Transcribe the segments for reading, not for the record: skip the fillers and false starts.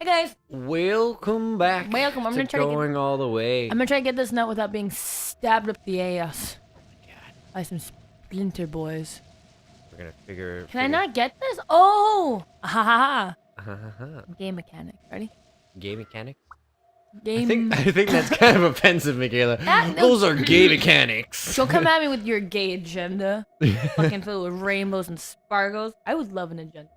guys. Welcome back. Welcome. I'm to gonna try to going all the way. I'm gonna try to get this nut without being stabbed up the ass God. by some splinter boys. We're gonna figure. Can I not get this? Oh! Ha Uh-huh. Game mechanic. Ready? Gay mechanics? Game. I think that's kind of offensive, Mikayla. No. Those are gay mechanics. Don't come at me with your gay agenda. Fucking filled with rainbows and sparkles. I would love an agenda.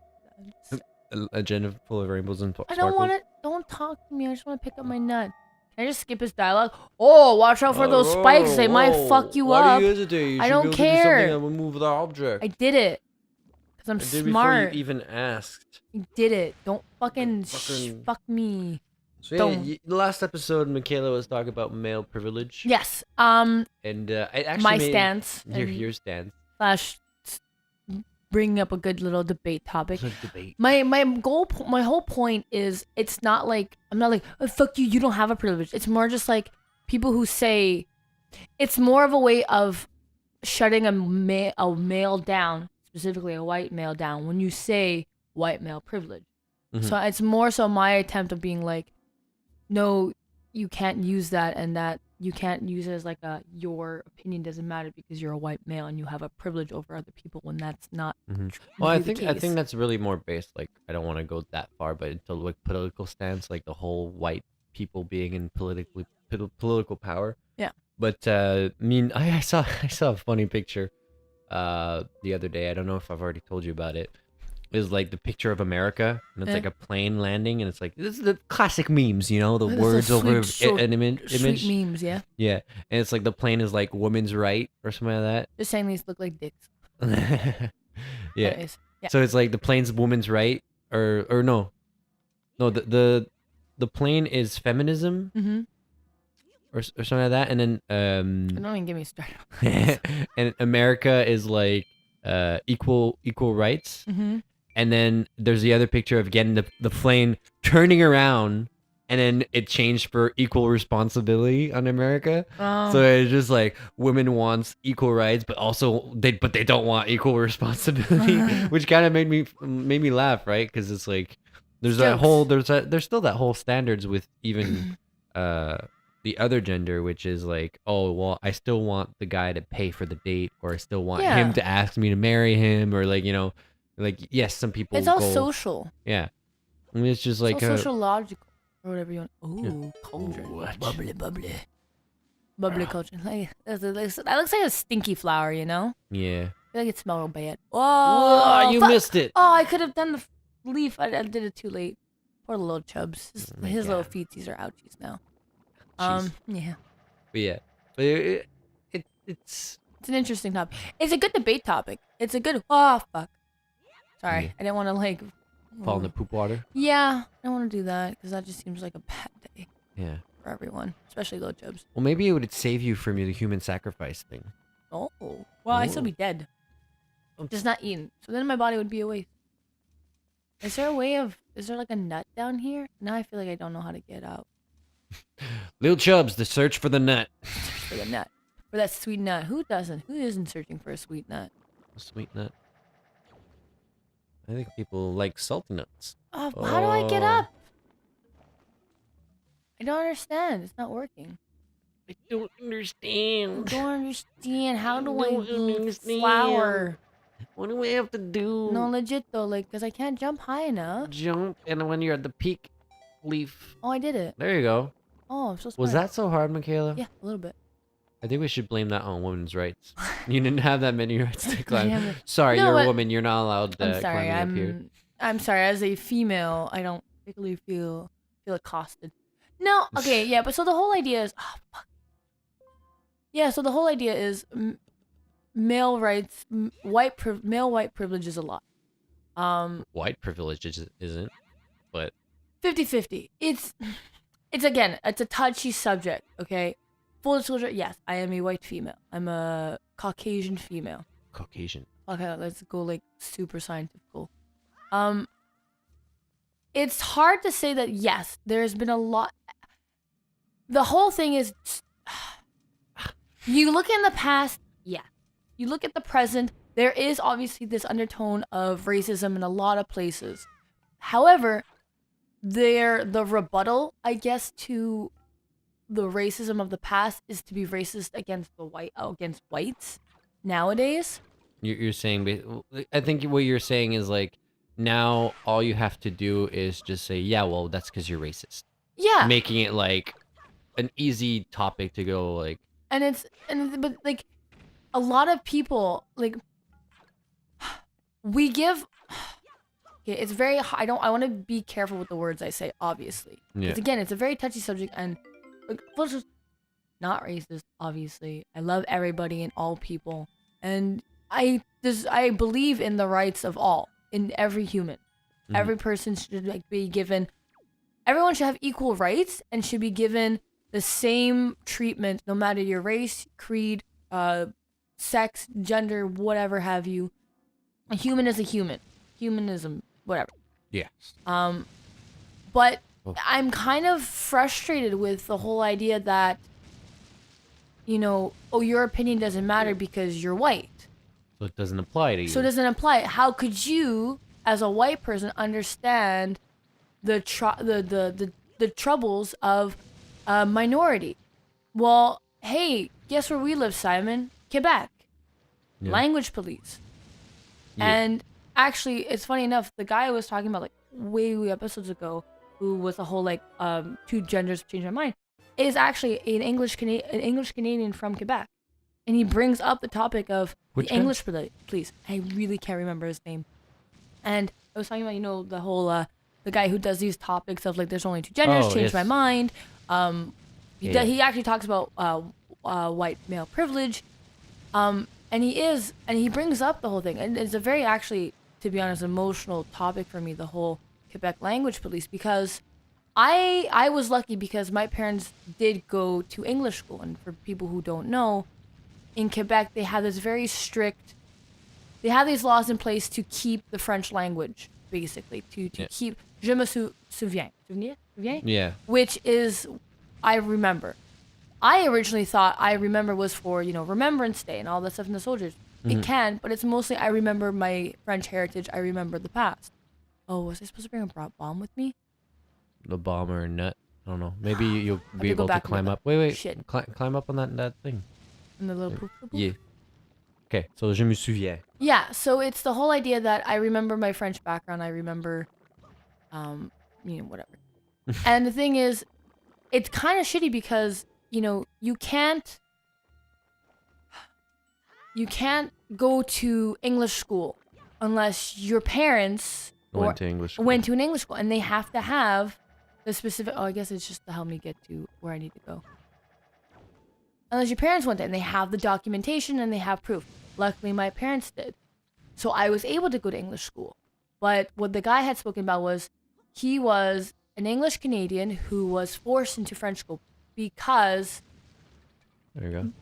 An agenda full of rainbows and sparkles. I don't want it. Don't talk to me. I just want to pick up my nut. Can I just skip his dialogue? Oh, watch out for those spikes. They might fuck you up. Why do you hesitate? You I should don't be able care. To do something that will move the object. I did it. Because I'm I did smart. Before you even asked. I did it. Don't fucking fuck me. So yeah, the last episode, Mikayla was talking about male privilege. Yes. And it actually my made stance. Your stance. Slash bringing up a good little debate topic. Debate. My whole point is it's not like I'm not like oh, fuck you. You don't have a privilege. It's more just like people who say it's more of a way of shutting a male down, specifically a white male down. When you say white male privilege, so it's more so my attempt of being like. No, you can't use that, and that you can't use it as like your opinion doesn't matter because you're a white male and you have a privilege over other people when that's not. Well, I think that's really more based. Like, I don't want to go that far, but into like political stance, like the whole white people being in political power. Yeah. But I mean, I saw a funny picture, the other day. I don't know if I've already told you about it. Is like the picture of America, and it's like a plane landing, and it's like this is the classic memes, you know, the words over an image. Sweet memes, yeah. Yeah, and it's like the plane is like woman's right or something like Just saying these look like dicks. that. Yeah. Anyways, yeah. So it's like the plane's woman's right, or no, the plane is feminism, or something like that, and then Don't even get me started. and America is like equal rights. And then there's the other picture of again the plane turning around, and then it changed for equal responsibility on America. So it's just like women wants equal rights, but also they don't want equal responsibility, which kind of made me laugh, right? Because it's like there's still that whole standards with even the other gender, which is like, oh well, I still want the guy to pay for the date, or I still want him to ask me to marry him, or like, you know. Like, yes, some people it's all social. Yeah. I mean, it's just like sociological or whatever you want. Ooh, culture. Bubbly culture. Like, that looks like a stinky flower, you know? Yeah. I feel like it smells bad. Whoa, you missed it. Oh, I could have done the leaf. I did it too late. Poor little chubs. His little feetsies are ouchies now. Yeah. But yeah. But it's an interesting topic. It's a good debate topic. It's a good. Oh fuck. Sorry, I didn't want to like fall in the poop water. Yeah, I don't want to do that because that just seems like a bad day. Yeah. For everyone, especially little chubs. Well, maybe it would save you from the human sacrifice thing. Oh, well, I'd still be dead. Just not eaten. So then my body would be a waste. Is there like a nut down here? Now I feel like I don't know how to get out. Little chubs, the search for the nut. For the nut. For that sweet nut. Who doesn't? Who isn't searching for a sweet nut? A sweet nut. I think people like salty nuts. Oh, how do I get up? I don't understand. It's not working. I don't understand. I don't understand. How do I do flower? What do I have to do? No, legit though, like, because I can't jump high enough. Jump, and when you're at the peak leaf. Oh, I did it. There you go. Oh, I'm so smart. Was that so hard, Mikayla? Yeah, a little bit. I think we should blame that on women's rights. You didn't have that many rights to climb. Yeah, sorry, you're a woman. You're not allowed to climb up here. I'm sorry. As a female, I don't particularly feel accosted. No, okay, yeah, but so the whole idea is, oh fuck. Yeah, so the whole idea is male rights, male white privilege is a lot. White privilege isn't, but 50-50. It's again, it's a touchy subject. Okay. Full disclosure, yes, I am a white female. I'm a Caucasian female. Caucasian. Okay, let's go like super scientific. It's hard to say that yes, there's been a lot. The whole thing is, you look in the past, yeah. You look at the present, there is obviously this undertone of racism in a lot of places. However, the rebuttal, I guess, to the racism of the past is to be racist against against whites nowadays. You're saying, I think what you're saying is like now all you have to do is just say, yeah, well, that's because you're racist, Yeah, making it like an easy topic to go like, but like a lot of people like we give. Okay, it's very. I don't. I want to be careful with the words I say, obviously, yeah, because again, it's a very touchy subject, and like, let's just not racist. Obviously, I love everybody and all people, and I believe in the rights of all, in every human. mhm. Every person should like be given. Everyone should have equal rights and should be given the same treatment, no matter your race, creed, sex, gender, whatever have you. A human is a human. Humanism, whatever. Yeah. Um, but Oh. I'm kind of frustrated with the whole idea that, oh, your opinion doesn't matter because you're white. So it doesn't apply to you. So it doesn't apply. How could you, as a white person, understand the troubles of a minority? Well, hey, guess where we live, Simon? Quebec. Yeah. Language police. Yeah. And actually, it's funny enough, the guy I was talking about like way episodes ago, who was the whole like two genders change my mind, is actually an English Canadian from Quebec, and he brings up the topic of Which the guy? English police. I really can't remember his name, and I was talking about the whole the guy who does these topics of like there's only two genders, Oh, change my yes. mind. Yeah. He actually talks about white male privilege. And he brings up the whole thing, and it's a very actually, to be honest, emotional topic for me, the whole Quebec language police, because I was lucky because my parents did go to English school, and for people who don't know, in Quebec they have this very strict, they have these laws in place to keep the French language, basically to Yeah. keep je me souviens, Yeah. which is I remember. I originally thought I remember was for, Remembrance Day and all that stuff in the soldiers. It can, but it's mostly I remember my French heritage. I remember the past. Oh, was I supposed to bring a bomb with me? The bomb or nut. I don't know. Maybe you'll have be to go able to back and look climb up. up. Wait. Shit. Climb up on that thing. And the little poof. Yeah. Okay. So je me souviens. Yeah, so it's the whole idea that I remember my French background. I remember, whatever. And the thing is, it's kind of shitty because, you can't go to English school unless your parents Went to English school. went to an English school, and they have to have the specific. Oh, I guess it's just to help me get to where I need to go. Unless your parents went there, and they have the documentation and they have proof. Luckily, my parents did, so I was able to go to English school. But what the guy had spoken about was he was an English Canadian who was forced into French school because There you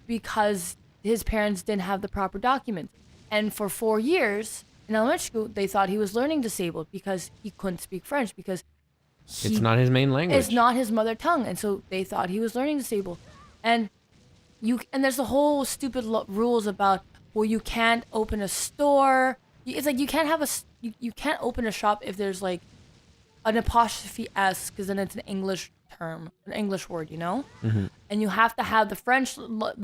because his parents didn't have the proper documents. And for 4 years in elementary school, they thought he was learning disabled because he couldn't speak French because It's not his main language. it's not his mother tongue, and so they thought he was learning disabled. And there's the whole stupid rules about, well, you can't open a store. It's like you can't have you can't open a shop if there's like an apostrophe s, because then it's an English term, an English word, and you have to have the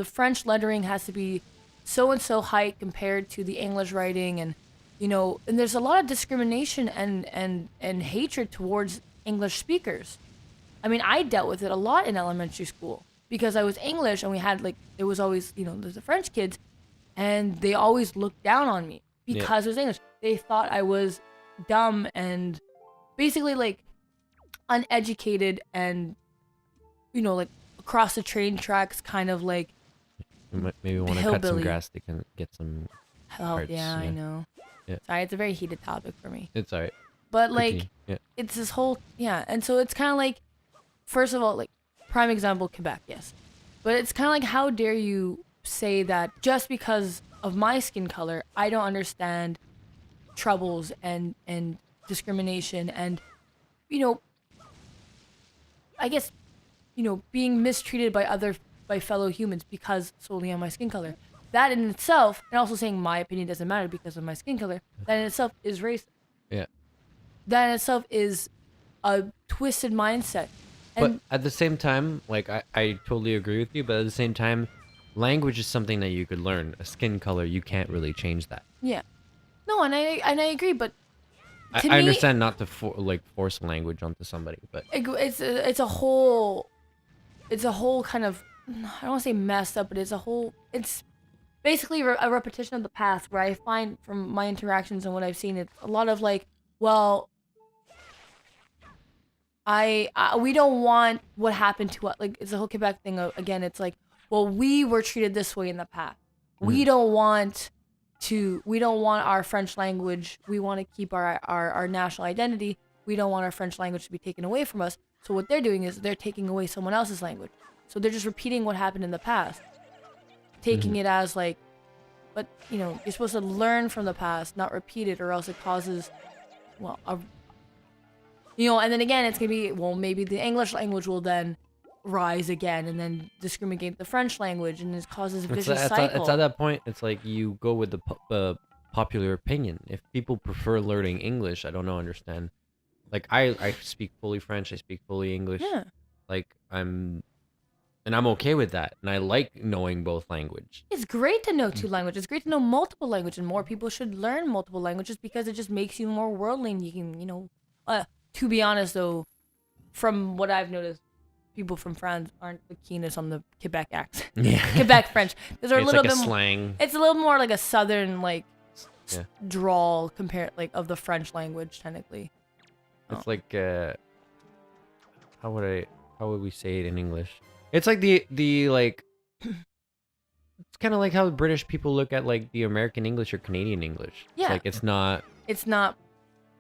French lettering has to be so and so height compared to the English writing, and and there's a lot of discrimination and hatred towards English speakers. I mean, I dealt with it a lot in elementary school because I was English, and we had it was always there's the French kids, and they always looked down on me because I was English. They thought I was dumb and basically uneducated and across the train tracks, kind of like Maybe want to cut some hillbilly. grass to get some. hell. Parts, Yeah, I yeah. know. Yeah. Sorry, it's a very heated topic for me. It's alright. But Continue. Yeah. it's this whole and so it's kind of like, first of all, prime example, Quebec, yes, but it's kind of like, how dare you say that just because of my skin color I don't understand troubles and discrimination and I guess being mistreated by fellow humans because solely on my skin color. That in itself, and also saying my opinion doesn't matter because of my skin color, that in itself is racist. Yeah. That in itself is a twisted mindset. And But at the same time, like I totally agree with you, but at the same time, language is something that you could learn. A skin color, you can't really change that. yeah, no, and I agree, but to I me, understand not to force language onto somebody, but it's a whole kind of, I don't want to say messed up, but it's basically a repetition of the past, where I find from my interactions and what I've seen, it's a lot of like, well, we don't want what happened to us. Like, it's the whole Quebec thing. Again, it's like, well, we were treated this way in the past. We don't want our French language. We want to keep our national identity. We don't want our French language to be taken away from us. So what they're doing is they're taking away someone else's language. So they're just repeating what happened in the past, taking it as like, but you're supposed to learn from the past, not repeat it, or else it causes, well, and then again, it's gonna be, well, maybe the English language will then rise again, and then discriminate the French language, and it causes a vicious cycle. It's at that point. It's like you go with the popular opinion. If people prefer learning English, I don't know, understand. Like I speak fully French. I speak fully English. Yeah. Like I'm okay with that, and I like knowing both language. It's great to know two languages. It's great to know multiple languages, and more people should learn multiple languages because it just makes you more worldly, and you can, to be honest, though, from what I've noticed, people from France aren't the keenest on the Quebec accent. Yeah. Quebec French. Because they're a little like bit a slang. It's a little more like a southern, like, Yeah. drawl compared, like, of the French language, technically. It's like how would we say it in English? It's like the like it's kind of like how British people look at like the American English or Canadian English. Yeah. It's like It's not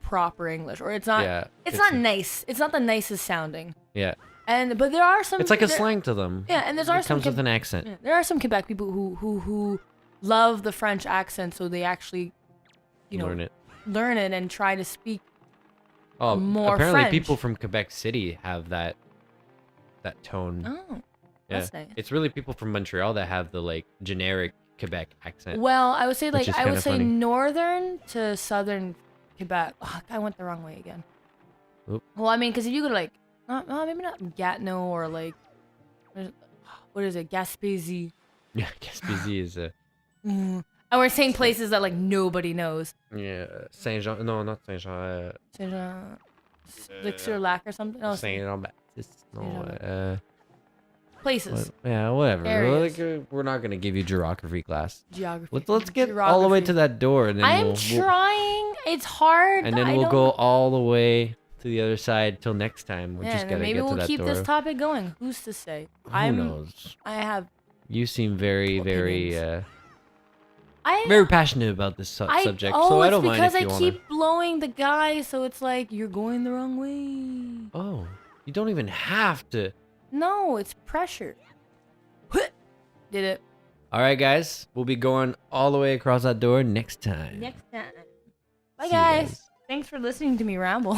proper English, or it's not. Yeah, it's not nice. It's not the nicest sounding. Yeah. But there are some. It's like a slang to them. Yeah, and it comes with an accent. Yeah, there are some Quebec people who love the French accent, so they actually, learn it and try to speak. Oh, more apparently French. people from Quebec City have that tone. Oh, Yeah. that's nice. It's really people from Montreal that have the like generic Quebec accent. Well, I would say Which is kinda funny. northern to southern Quebec. Oh, I went the wrong way again. Oop. Well, I mean, because if you go to like, maybe not Gatineau or like, what is it, Gaspésie? Yeah, Gaspésie is a And we're saying places that like nobody knows. yeah Saint Jean. No, not Saint Jean. Saint Jean, like sur Lac or something. No, Saint Jean Baptiste. No. Saint places. Yeah, whatever. Areas. We're not gonna give you geography class. Geography. Let's get all the way to that door, and then I'm trying. It's hard. and then we'll go all the way to the other side till next time. We just gotta maybe get to we'll that keep door. this topic going. Who's to say? Who knows? I have. You seem very, very, Opinions. very passionate about this subject, so I don't mind if you because I keep blowing the guy, so it's like you're going the wrong way. Oh, you don't even have to. No, it's pressure. Did it. All right, guys, we'll be going all the way across that door next time. Next time. Bye, See you guys. Thanks for listening to me ramble.